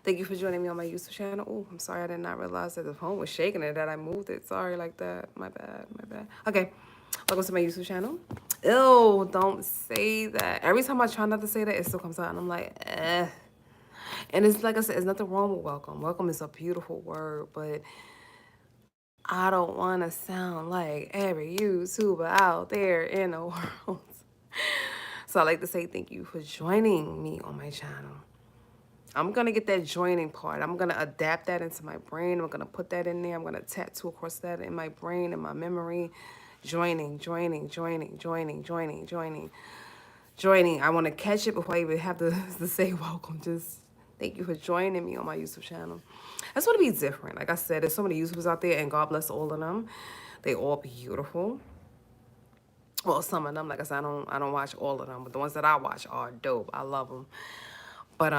Thank you for joining me on my YouTube channel. Oh, I'm sorry, I did not realize that the phone was shaking and that I moved it. Sorry, like that. My bad, my bad. Okay, welcome to my YouTube channel. Ew, don't say that. Every time I try not to say that, it still comes out, and I'm like, eh. And it's like I said, there's nothing wrong with welcome. Welcome is a beautiful word, but I don't want to sound like every YouTuber out there in the world. So I like to say thank you for joining me on my channel. I'm going to get that joining part. I'm going to adapt that into my brain. I'm going to put that in there. I'm going to tattoo across that in my brain and my memory. Joining, joining, joining, joining, joining, joining, joining. I want to catch it before I even have to say welcome. Just thank you for joining me on my YouTube channel. I just want to be different. Like I said, there's so many YouTubers out there, and God bless all of them. They all beautiful. Well, some of them, like I said, I don't watch all of them, but the ones that I watch are dope. I love them. But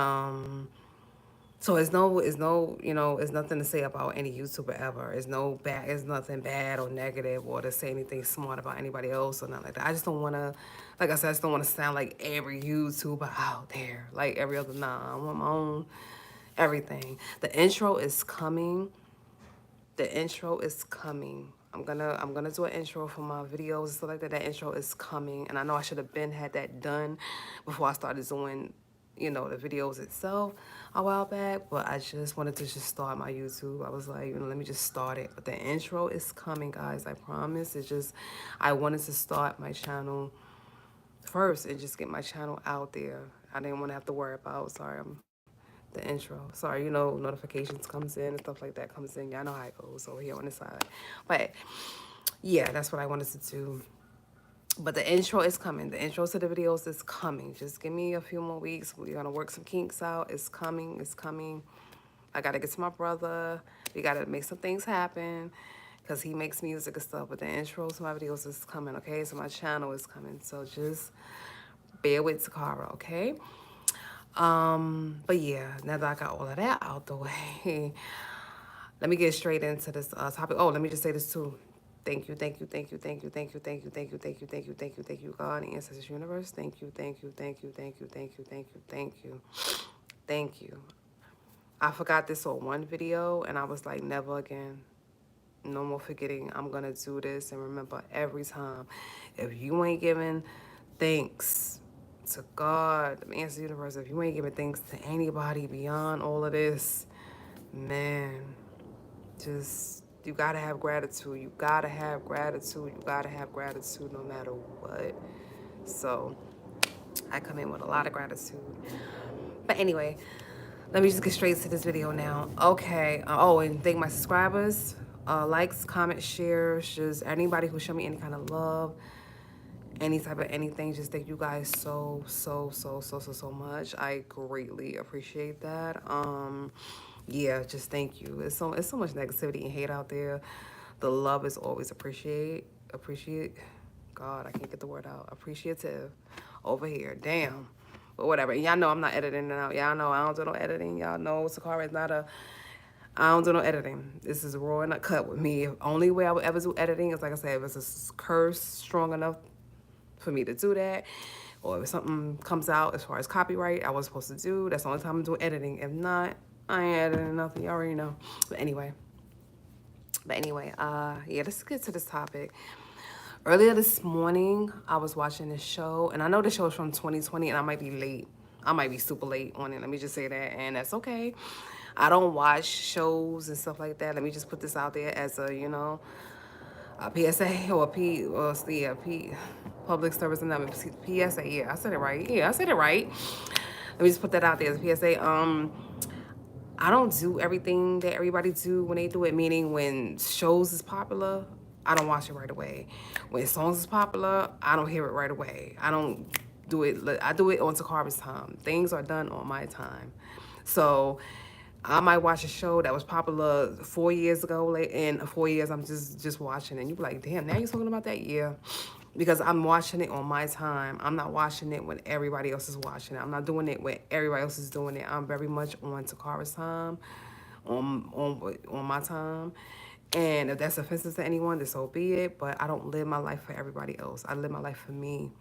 so it's nothing to say about any YouTuber ever. It's nothing bad or negative or to say anything smart about anybody else or nothing like that. I just don't want to, like I said, I just don't want to sound like every YouTuber out there, like every other. Nah, I want my own everything. The intro is coming. The intro is coming. I'm gonna do an intro for my videos and stuff like that. That intro is coming, and I know I should have had that done before I started doing, the videos itself a while back. But I just wanted to just start my YouTube. I was like, let me just start it. But the intro is coming, guys. I promise. It's just I wanted to start my channel first and just get my channel out there. I didn't want to have to worry about. Sorry, the intro. Sorry, notifications comes in and stuff like that comes in. Y'all know how it goes over here on the side. But yeah, that's what I wanted to do. But the intro is coming. The intro to the videos is coming. Just give me a few more weeks. We're gonna work some kinks out. It's coming. It's coming. I gotta get to my brother. We gotta make some things happen because he makes music and stuff. But the intro to my videos is coming, okay? So my channel is coming. So just bear with Toccara, okay? But yeah, now that I got all of that out the way, let me get straight into this topic. Oh, let me just say this too. Thank you, thank you, thank you, thank you, thank you, thank you, thank you, thank you, thank you, thank you, thank you, God, and ancestors, universe. Thank you, thank you, thank you, thank you, thank you, thank you, thank you, thank you. I forgot this on one video, and I was like, never again. No more forgetting. I'm gonna do this and remember every time. If you ain't giving thanks to God, the answer universe, if you ain't giving thanks to anybody beyond all of this, man, just you gotta have gratitude. You gotta have gratitude. You gotta have gratitude no matter what. So I come in with a lot of gratitude. But anyway, let me just get straight to this video now. Okay. Oh, and thank my subscribers. Likes, comments, shares, just anybody who show me any kind of love, any type of anything. Just thank you guys so much. I greatly appreciate that. Yeah, just thank you. It's so much negativity and hate out there. The love is always appreciate. God, I can't get the word out. Appreciative over here. Damn. But whatever. And y'all know I'm not editing it out. Y'all know I don't do no editing. Y'all know Toccara is not a. I don't do no editing. This is raw and cut with me. Only way I would ever do editing is, like I said, if it's a curse strong enough for me to do that, or if something comes out as far as copyright I was supposed to do, that's the only time I'm doing editing. If not, I ain't editing nothing. You already know. But anyway, yeah, let's get to this topic. Earlier this morning, I was watching this show, and I know the show is from 2020, and I might be late. I might be super late on it. Let me just say that, and that's okay. I don't watch shows and stuff like that. Let me just put this out there as a, a PSA or a P, or yeah, P, public service announcement. PSA, yeah, I said it right. Yeah, I said it right. Let me just put that out there as a PSA. I don't do everything that everybody do when they do it, meaning when shows is popular, I don't watch it right away. When songs is popular, I don't hear it right away. I don't do it. I do it on Tocara's time. Things are done on my time. So I might watch a show that was popular 4 years ago. In 4 years, I'm just watching it. And you be like, damn, now you're talking about that? Yeah. Because I'm watching it on my time. I'm not watching it when everybody else is watching it. I'm not doing it when everybody else is doing it. I'm very much on Tocara's time, on my time. And if that's offensive to anyone, then so be it. But I don't live my life for everybody else. I live my life for me.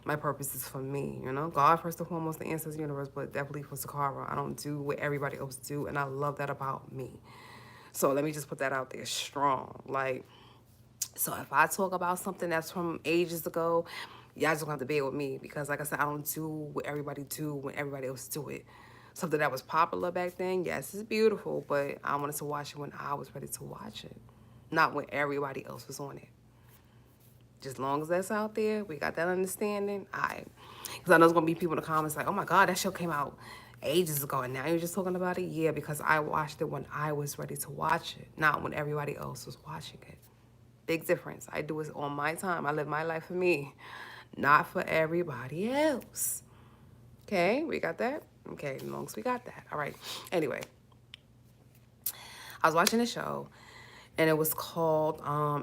My purpose is for me, you know? God, first and foremost, the ancestors, universe, but definitely for Toccara. I don't do what everybody else do, and I love that about me. So let me just put that out there strong. Like, so if I talk about something that's from ages ago, y'all just gonna have to bear with me because, like I said, I don't do what everybody do when everybody else do it. Something that was popular back then, yes, it's beautiful, but I wanted to watch it when I was ready to watch it, not when everybody else was on it. Just long as that's out there, we got that understanding. Because I know there's gonna be people in the comments like, "Oh my God, that show came out ages ago, and now you're just talking about it." Yeah, because I watched it when I was ready to watch it, not when everybody else was watching it. Big difference. I do it on my time. I live my life for me, not for everybody else. Okay, we got that? Okay, as long as we got that. All right. Anyway, I was watching a show and it was called, let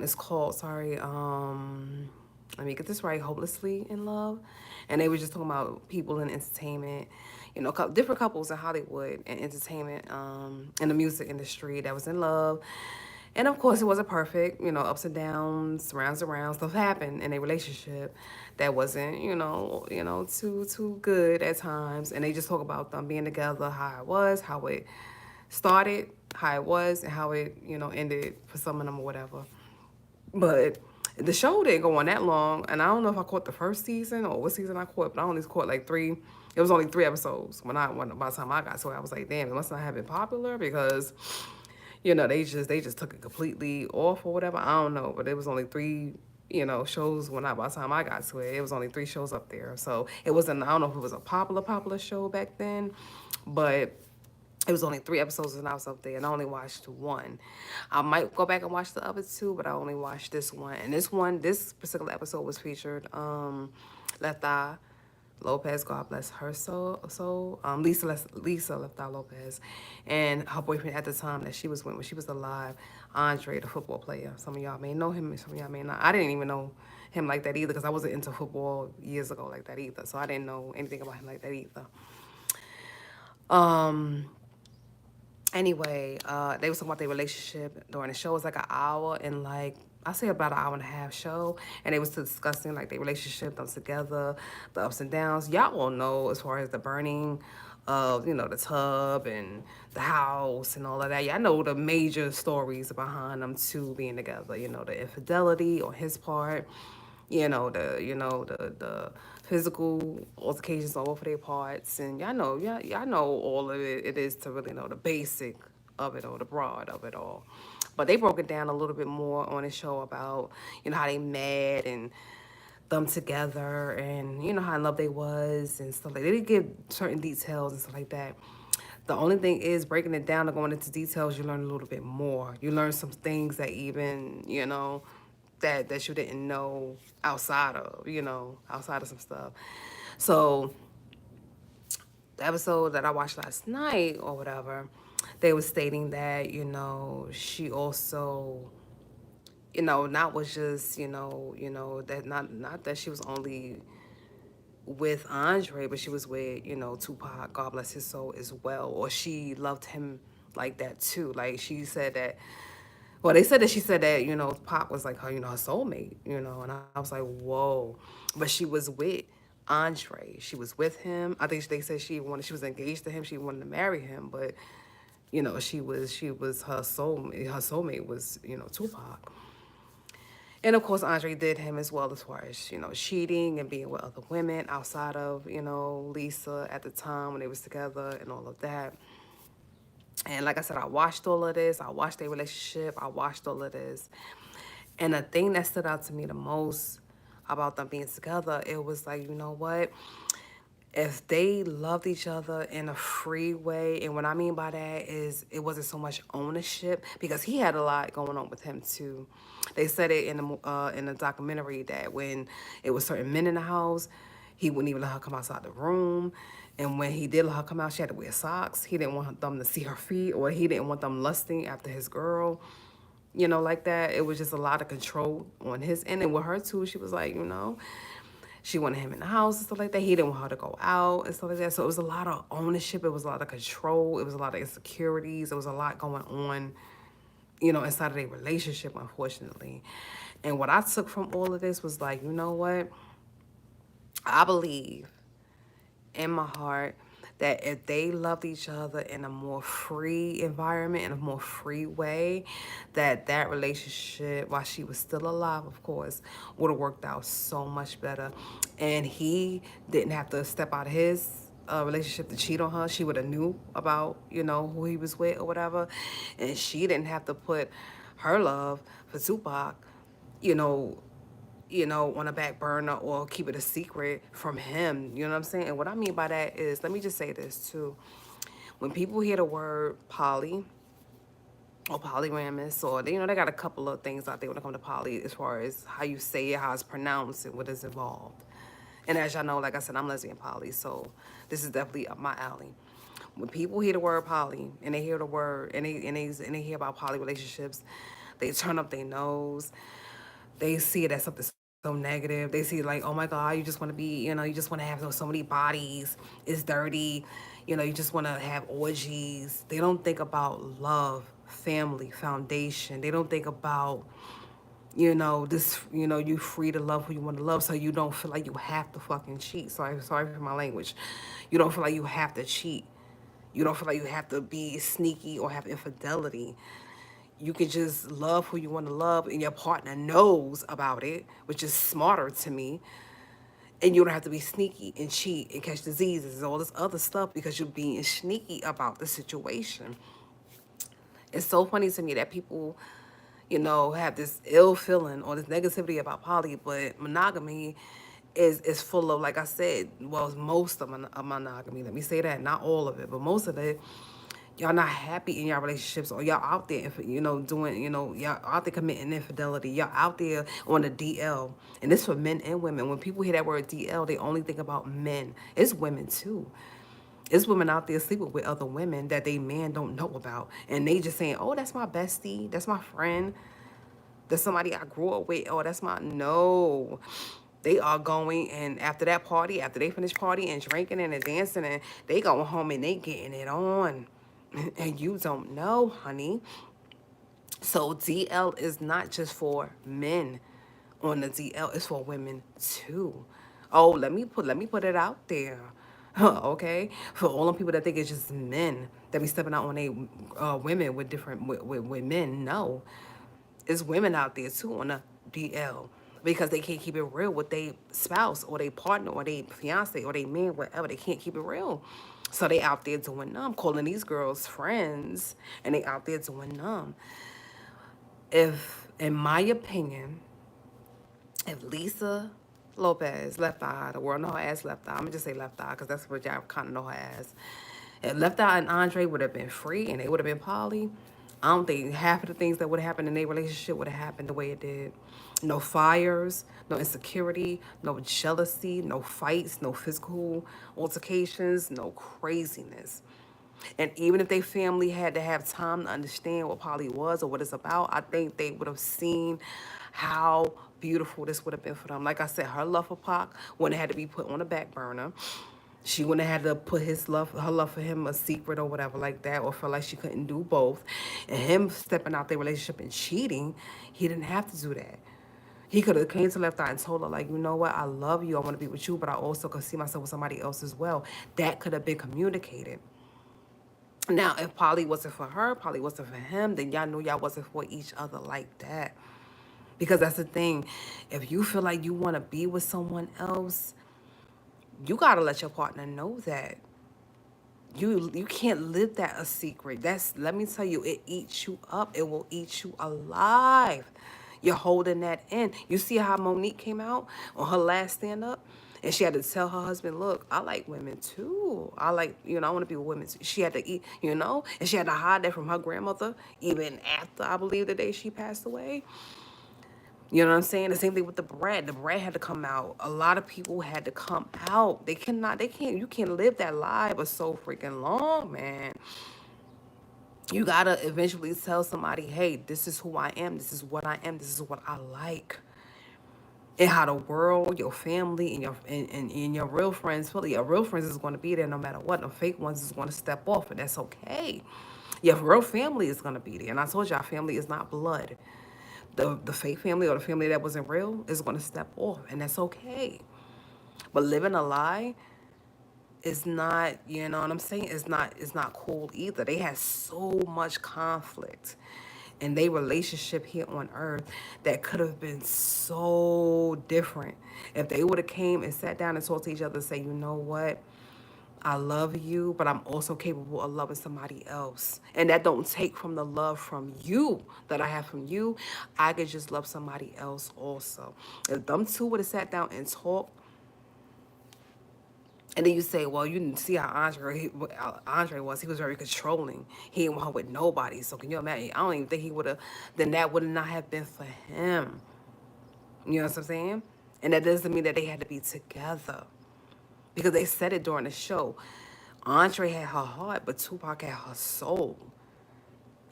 me get this right, Hopelessly in Love. And they were just talking about people in entertainment, you know, different couples in Hollywood and entertainment, in the music industry that was in love. And of course, it wasn't perfect, you know, ups and downs, rounds and rounds, stuff happened in a relationship that wasn't, too good at times. And they just talk about them being together, how it was, how it started, how it was, and how it, ended for some of them or whatever. But the show didn't go on that long, and I don't know if I caught the first season or what season I caught, but I only caught like three. It was only 3 episodes by the time I got to it. I was like, damn, it must not have been popular because, they just took it completely off or whatever. I don't know, but it was only three. Shows by the time I got to it, it was only 3 shows up there. So it wasn't, I don't know if it was a popular show back then, but it was only 3 episodes and I was up there and I only watched one. I might go back and watch the other two, but I only watched this one. And this particular episode was featured Left Eye Lopez, God bless her soul. Lisa Left Eye Lopez, and her boyfriend at the time that she was with when she was alive, Andre, the football player. Some of y'all may know him, some of y'all may not. I didn't even know him like that either because I wasn't into football years ago like that either. So I didn't know anything about him like that either. Anyway, they was talking about their relationship during the show. It was like an hour and like I say about an hour and a half show, and they was discussing like their relationship, them together, the ups and downs. Y'all will know as far as the burning of the tub and the house and all of that. Y'all know the major stories behind them two being together. The infidelity on his part, the physical altercations on both of their parts, and y'all know all of it is to really know the basic of it all, the broad of it all. But they broke it down a little bit more on the show about how they met and them together and how in love they was and stuff like that. They did give certain details and stuff like that. The only thing is breaking it down and going into details, you learn a little bit more. You learn some things that even, that you didn't know outside of some stuff. So the episode that I watched last night or whatever, they were stating that, she also, not was just, that not that she was only with Andre, but she was with, Tupac, God bless his soul, as well. Or she loved him like that too. Like she said that, well, they said that she said that, Pac was like her, her soulmate, and I was like, whoa. But she was with Andre. She was with him. I think they said she was engaged to him. She wanted to marry him, but, she was her soulmate. Her soulmate was, Tupac. And of course, Andre did him as well as far as, cheating and being with other women outside of, Lisa at the time when they was together and all of that. And like I said, I watched all of this. I watched their relationship. I watched all of this. And the thing that stood out to me the most about them being together, it was like, you know what? If they loved each other in a free way, and what I mean by that is it wasn't so much ownership because he had a lot going on with him too. They said it in the documentary that when it was certain men in the house, he wouldn't even let her come outside the room. And when he did let her come out, she had to wear socks. He didn't want them to see her feet, or he didn't want them lusting after his girl, like that. It was just a lot of control on his end. And with her too, she was like, she wanted him in the house and stuff like that. He didn't want her to go out and stuff like that. So it was a lot of ownership. It was a lot of control. It was a lot of insecurities. There was a lot going on inside of their relationship, unfortunately. And what I took from all of this was like, you know what? I believe in my heart that if they loved each other in a more free environment, in a more free way, that relationship, while she was still alive, of course, would have worked out so much better. And he didn't have to step out of his relationship to cheat on her. She would have knew about, who he was with or whatever. And she didn't have to put her love for Tupac, you know, on a back burner or keep it a secret from him. You know what I'm saying? And what I mean by that is, let me just say this too. When people hear the word poly or polyramous, or they got a couple of things out there when it comes to poly, as far as how you say it, how it's pronounced, and what is involved. And as y'all know, like I said, I'm lesbian poly, so this is definitely up my alley. When people hear the word poly and they hear the word and they hear about poly relationships, they turn up their nose. They see it as something so negative. They see like, oh my God, you just want to be, you just want to have so many bodies. It's dirty. You just want to have orgies. They don't think about love, family, foundation. They don't think about, this, you free to love who you want to love, so you don't feel like you have to fucking cheat. Sorry for my language. You don't feel like you have to cheat. You don't feel like you have to be sneaky or have infidelity. You can just love who you want to love, and your partner knows about it, which is smarter to me. And you don't have to be sneaky and cheat and catch diseases and all this other stuff because you're being sneaky about the situation. It's so funny to me that people, have this ill feeling or this negativity about poly, but monogamy is full of, like I said, well, most of monogamy. Let me say that, not all of it, but most of it. Y'all not happy in your relationships, or y'all out there, doing, y'all out there committing infidelity. Y'all out there on the DL. And this for men and women. When people hear that word DL, they only think about men. It's women too. It's women out there sleeping with other women that they man don't know about. And they just saying, oh, that's my bestie. That's my friend. That's somebody I grew up with. Oh, that's my... No. They are going, and after that party, after they finish partying and drinking and dancing, and they going home and they getting it on. And you don't know, honey. So DL is not just for men on the DL, it's for women too. Oh, let me put it out there. Okay? For all the people that think it's just men that be stepping out on they women with different with men. No. It's women out there too on the DL, because they can't keep it real with their spouse or their partner or their fiance or their man, whatever. They can't keep it real. So they out there doing numb, calling these girls friends, and they out there doing numb. If, in my opinion, if Lisa Lopez, Left Eye, the world know her as Left Eye, I'm gonna just say Left Eye because that's what y'all kind of know her as. If Left Eye and Andre would have been free and they would have been poly, I don't think half of the things that would have happened in their relationship would have happened the way it did. No fires, no insecurity, no jealousy, no fights, no physical altercations, no craziness. And even if their family had to have time to understand what poly was or what it's about, I think they would have seen how beautiful this would have been for them. Like I said, her love for Pac wouldn't have had to be put on the back burner. She wouldn't have had to put her love for him a secret or whatever like that, or feel like she couldn't do both. And him stepping out their relationship and cheating, he didn't have to do that. He could have came to Left Eye and told her, like, you know what, I love you, I want to be with you, but I also could see myself with somebody else as well. That could have been communicated. Now, if Polly wasn't for her, Polly wasn't for him, then y'all knew y'all wasn't for each other like that. Because that's the thing. If you feel like you want to be with someone else, you got to let your partner know that. You can't live that a secret. Let me tell you, it eats you up. It will eat you alive. You're holding that in. You see how Monique came out on her last stand up? And she had to tell her husband, look, I like women too. I like, I want to be with women too. She had to eat, and she had to hide that from her grandmother, even after, I believe, the day she passed away. You know what I'm saying? The same thing with the bread. The bread had to come out. A lot of people had to come out. You can't live that lie for so freaking long, man. You gotta eventually tell somebody, hey, this is who I am. This is what I am. This is what I like. And how the world, your family, and your real friends, your real friends is going to be there no matter what. The fake ones is going to step off, and that's okay. Your real family is gonna be there. And I told you our family is not blood. The fake family or the family that wasn't real is gonna step off, and that's okay. But living a lie is not, you know what I'm saying? It's not cool either. They had so much conflict in their relationship here on earth that could have been so different if they would have came and sat down and talked to each other and say, you know what? I love you, but I'm also capable of loving somebody else. And that don't take from the love from you that I have from you. I could just love somebody else also. If them two would have sat down and talked, and then you say, well, you didn't see how Andre was. He was very controlling. He didn't want her with nobody. So can you imagine? I don't even think he would have, then that would not have been for him. You know what I'm saying? And that doesn't mean that they had to be together. Because they said it during the show. Andre had her heart, but Tupac had her soul.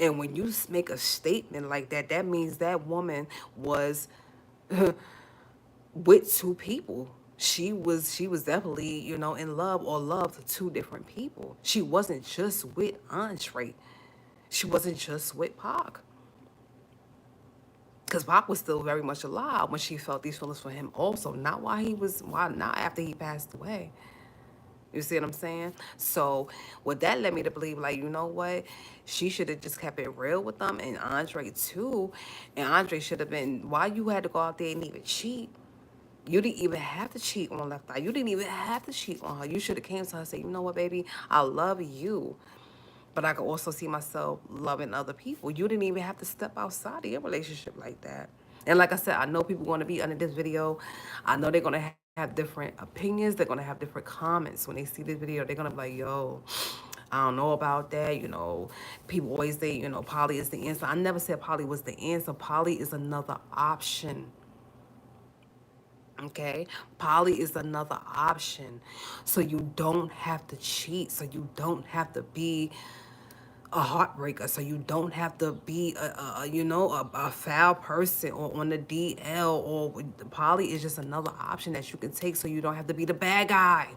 And when you make a statement like that, that means that woman was with two people. She was definitely, in love or loved two different people. She wasn't just with Andre. She wasn't just with Pac. Because Pac was still very much alive when she felt these feelings for him also. Not after he passed away. You see what I'm saying? So what that led me to believe, like, you know what? She should have just kept it real with them, and Andre too. And Andre should have been, why you had to go out there and even cheat? You didn't even have to cheat on Left Eye. You didn't even have to cheat on her. You should have came to her and said, you know what, baby? I love you. But I could also see myself loving other people. You didn't even have to step outside of your relationship like that. And like I said, I know people going to be under this video. I know they're going to have different opinions. They're going to have different comments when they see this video. They're going to be like, yo, I don't know about that. People always say, poly is the answer. I never said poly was the answer. Poly is another option. Okay, poly is another option. So you don't have to cheat. So you don't have to be a heartbreaker. So you don't have to be a foul person or on the DL, or poly is just another option that you can take. So you don't have to be the bad guy.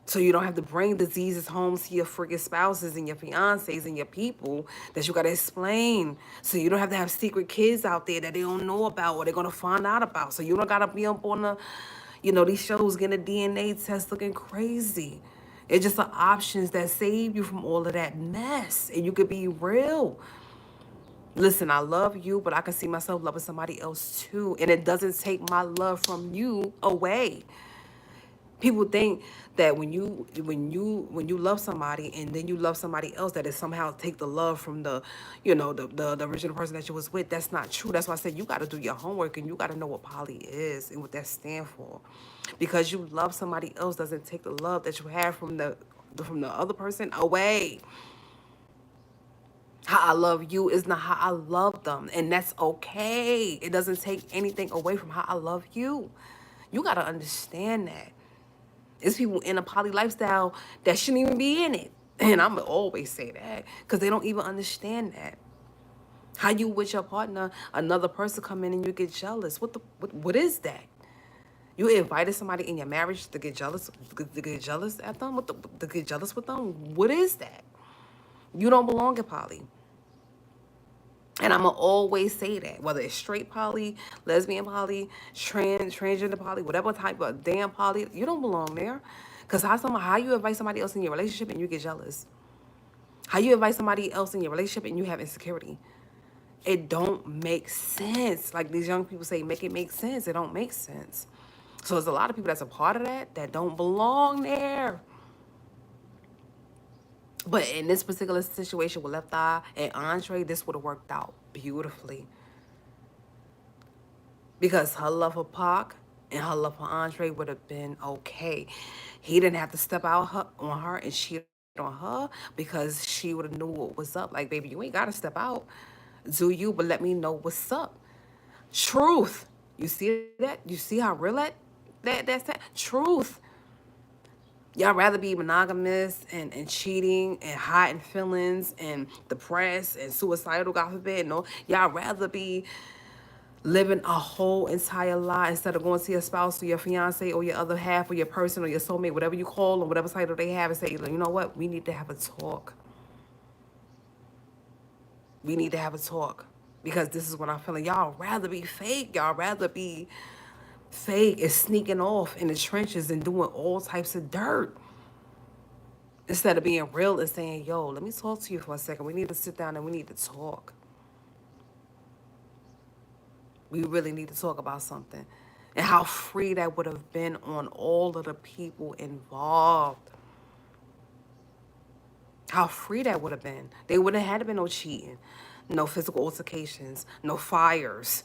So you don't have to bring diseases home to your freaking spouses and your fiancés and your people that you got to explain. So you don't have to have secret kids out there that they don't know about or they're going to find out about. So you don't got to be up on these shows getting a DNA test looking crazy. It's just the options that save you from all of that mess. And you could be real. Listen, I love you, but I can see myself loving somebody else too. And it doesn't take my love from you away. People think that when you love somebody and then you love somebody else, that it somehow take the love from the original person that you was with. That's not true. That's why I said you got to do your homework and you got to know what poly is and what that stands for. Because you love somebody else doesn't take the love that you have from the other person away. How I love you is not how I love them, and that's okay. It doesn't take anything away from how I love you. You got to understand that. It's people in a poly lifestyle that shouldn't even be in it. And I'm going to always say that because they don't even understand that. How you with your partner, another person come in and you get jealous. What is that? You invited somebody in your marriage to get jealous at them? To get jealous with them? What is that? You don't belong in poly. And I'm going to always say that, whether it's straight poly, lesbian poly, transgender poly, whatever type of damn poly, you don't belong there. Because how you invite somebody else in your relationship and you get jealous? How you invite somebody else in your relationship and you have insecurity? It don't make sense. Like these young people say, make it make sense. It don't make sense. So there's a lot of people that's a part of that don't belong there. But in this particular situation with Left Eye and Andre, this would have worked out beautifully. Because her love for Pac and her love for Andre would have been okay. He didn't have to step out on her and cheat on her because she would have knew what was up. Like, baby, you ain't got to step out. Do you? But let me know what's up. Truth. You see that? You see how real that's that? Truth. Y'all rather be monogamous and cheating and hiding feelings and depressed and suicidal, God forbid. No, y'all rather be living a whole entire lie instead of going to your spouse or your fiance or your other half or your person or your soulmate, whatever you call them, whatever title they have, and say, you know what, we need to have a talk. We need to have a talk. Because this is what I'm feeling. Y'all rather be fake. Y'all rather be fake and sneaking off in the trenches and doing all types of dirt. Instead of being real and saying, yo, let me talk to you for a second. We need to sit down and we need to talk. We really need to talk about something. And how free that would have been on all of the people involved. How free that would have been. They wouldn't have had to be no cheating, no physical altercations, no fires.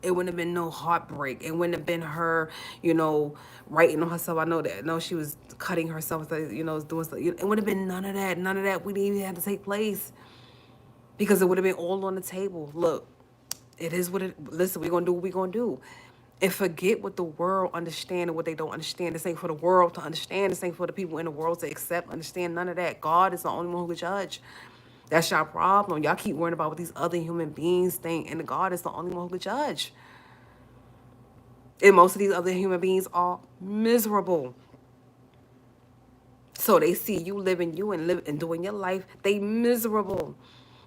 It wouldn't have been no heartbreak. It wouldn't have been her, writing on herself. I know that. No, she was cutting herself, doing stuff. It wouldn't have been none of that. None of that would even have to take place because it would have been all on the table. Look, it is what it. Listen, we're gonna do what we're gonna do, and forget what the world understand and what they don't understand. This ain't for the world to understand. This ain't for the people in the world to accept, understand. None of that. God is the only one who can judge. That's your problem. Y'all keep worrying about what these other human beings think, and God is the only one who can judge. And most of these other human beings are miserable. So they see you living you and live and doing your life. They miserable.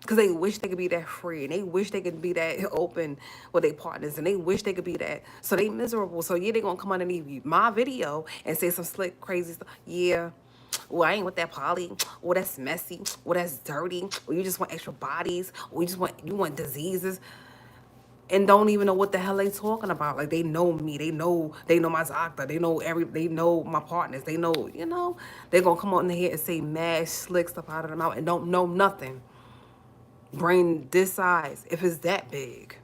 Because they wish they could be that free. And they wish they could be that open with their partners. And they wish they could be that. So they miserable. So yeah, they going to come underneath my video and say some slick, crazy stuff. Yeah. Well, I ain't with that poly. Or that's messy. Or that's dirty. Or you just want extra bodies. Or you want diseases. And don't even know what the hell they talking about. Like they know me, they know my doctor, they know my partners, they know, they're gonna come on in here and say mad slick stuff out of their mouth and don't know nothing. Brain this size, if it's that big.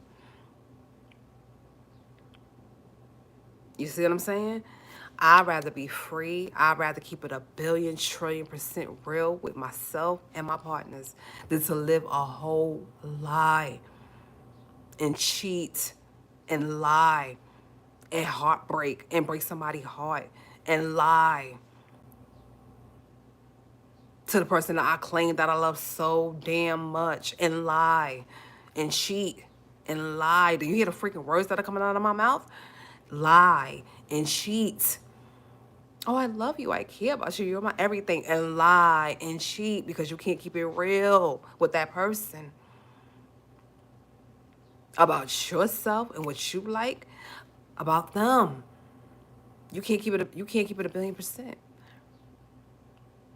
You see what I'm saying? I'd rather be free. I'd rather keep it 1,000,000,000,000,000% real with myself and my partners than to live a whole lie and cheat and lie and heartbreak and break somebody's heart and lie to the person that I claim that I love so damn much and lie and cheat and lie. Do you hear the freaking words that are coming out of my mouth? Lie and cheat. Oh, I love you. I care about you. You're my everything. And lie and cheat because you can't keep it real with that person about yourself and what you like about them. You can't keep it 1,000,000,000%.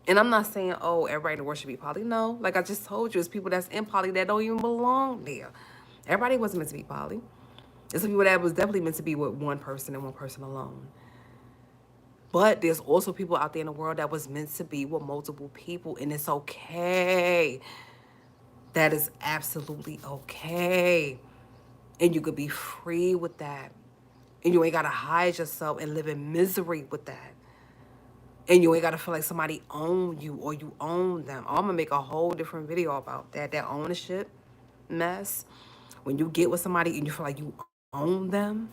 And I'm not saying, oh, everybody in the world should be poly. No, like I just told you, it's people that's in poly that don't even belong there. Everybody wasn't meant to be poly. There's some people that was definitely meant to be with one person and one person alone. But there's also people out there in the world that was meant to be with multiple people, and it's okay. That is absolutely okay. And you could be free with that. And you ain't got to hide yourself and live in misery with that. And you ain't got to feel like somebody own you or you own them. I'm going to make a whole different video about that. That ownership mess. When you get with somebody and you feel like you own them.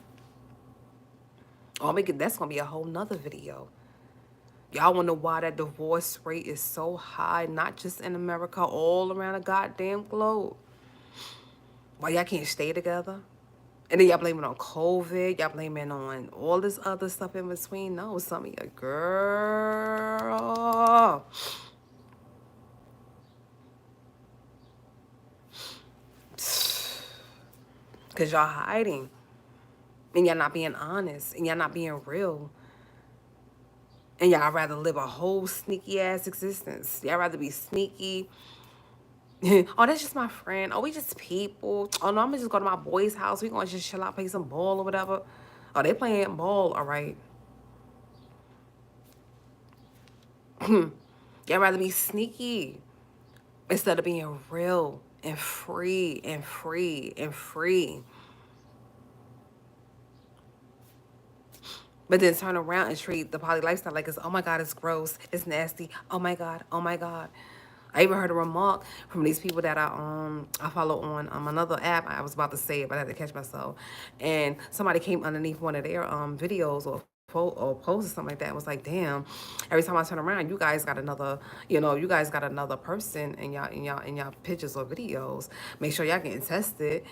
That's going to be a whole nother video. Y'all want to know why that divorce rate is so high, not just in America, all around the goddamn globe. Why y'all can't stay together? And then y'all blame it on COVID. Y'all blame it on all this other stuff in between. No, some of your girl. Because y'all hiding. And y'all not being honest. And y'all not being real. And y'all rather live a whole sneaky ass existence. Y'all rather be sneaky. Oh, that's just my friend. Oh, we just people. Oh, no, I'm going to just go to my boy's house. We going to just chill out, play some ball or whatever. Oh, they playing ball. All right. Y'all rather be sneaky instead of being real and free and free and free. But then turn around and treat the poly lifestyle like it's, oh my God, it's gross. It's nasty. Oh my God. Oh my God. I even heard a remark from these people that I follow on another app. I was about to say it, but I had to catch myself. And somebody came underneath one of their videos or post or something like that and was like, damn, every time I turn around, you guys got another person in y'all pictures or videos. Make sure y'all getting tested.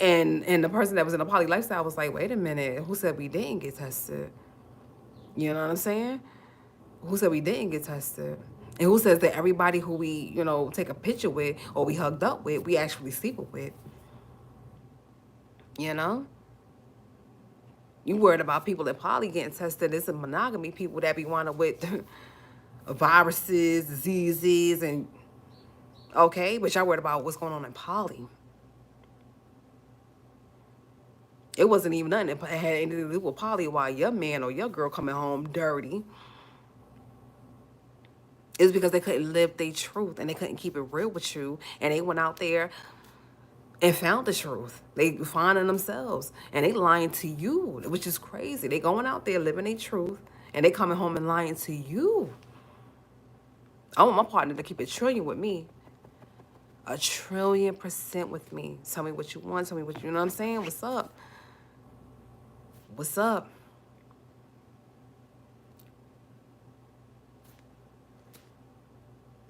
And the person that was in a poly lifestyle was like, wait a minute, who said we didn't get tested? You know what I'm saying? Who said we didn't get tested? And who says that everybody who we, take a picture with or we hugged up with, we actually sleep with? You know? You worried about people that poly getting tested. It's a monogamy people that be wanting with viruses, diseases, and okay, but y'all worried about what's going on in poly. It wasn't even nothing that had anything to do with poly while your man or your girl coming home dirty. It's because they couldn't live their truth and they couldn't keep it real with you. And they went out there and found the truth. They finding themselves and they lying to you, which is crazy. They going out there living their truth and they coming home and lying to you. I want my partner to keep it trillion with me. 1,000,000,000% with me. Tell me what you want. Tell me what you know what I'm saying? What's up? What's up?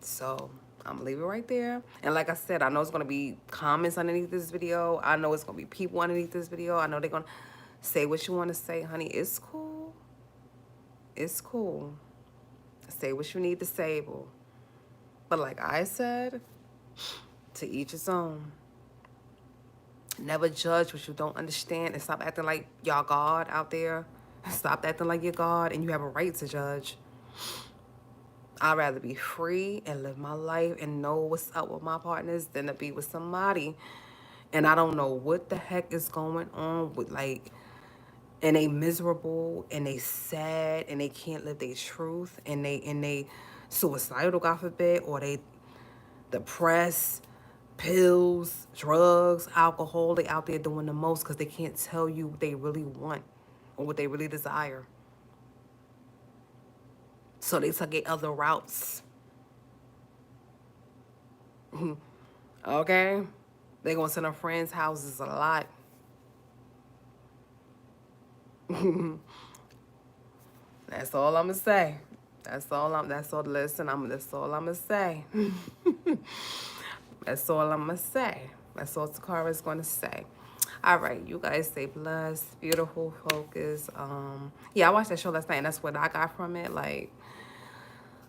So I'm gonna leave it right there. And like I said, I know it's gonna be comments underneath this video. I know it's gonna be people underneath this video. I know they're gonna say what you want to say, honey. It's cool. It's cool. Say what you need to say, boo. But like I said, to each his own. Never judge what you don't understand and stop acting like y'all God out there. Stop acting like you're God and you have a right to judge. I'd rather be free and live my life and know what's up with my partners than to be with somebody. And I don't know what the heck is going on with and they miserable and they sad and they can't live their truth and they suicidal, God forbid, or they depressed, pills, drugs, alcohol. They out there doing the most because they can't tell you what they really want or what they really desire. So they took other routes. Okay? They gonna send their friends' houses a lot. That's all I'm gonna say. That's all, listen, that's all I'm gonna say. That's all I'm gonna say. That's all Toccara is gonna say. All right, you guys stay blessed, beautiful, focused. Yeah, I watched that show last night, and that's what I got from it. Like,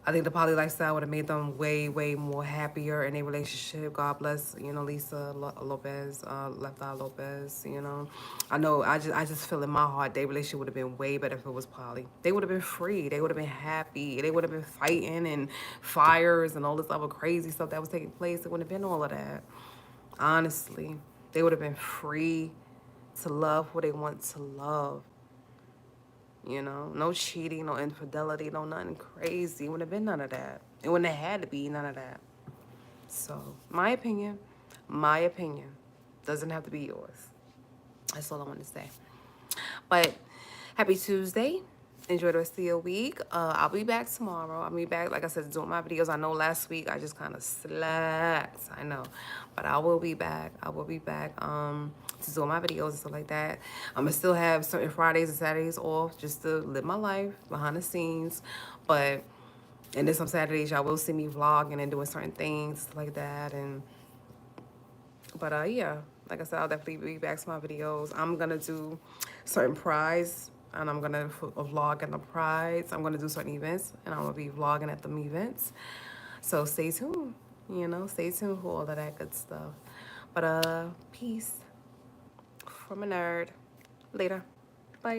I think the poly lifestyle would have made them way, way more happier in a relationship. God bless, Lisa Lopez, Left Eye Lopez, I know, I just feel in my heart their relationship would have been way better if it was poly. They would have been free. They would have been happy. They would have been fighting and fires and all this other crazy stuff that was taking place. It wouldn't have been all of that. Honestly, they would have been free to love who they want to love. No cheating, no infidelity, no nothing crazy. It wouldn't have been none of that. It wouldn't have had to be none of that. So, my opinion. Doesn't have to be yours. That's all I want to say. But happy Tuesday. Enjoy the rest of your week. I'll be back tomorrow. I'll be back, like I said, doing my videos. I know last week I just kind of slacked. I know. But I will be back. To do my videos and stuff like that. I'm going to still have certain Fridays and Saturdays off just to live my life behind the scenes. And then some Saturdays y'all will see me vlogging and doing certain things like that. But yeah, like I said, I'll definitely be back to my videos. I'm going to do certain prides. And I'm going to vlog in the prides. I'm going to do certain events. And I'm going to be vlogging at them events. So stay tuned. Stay tuned for all of that good stuff. But peace from a nerd. Later.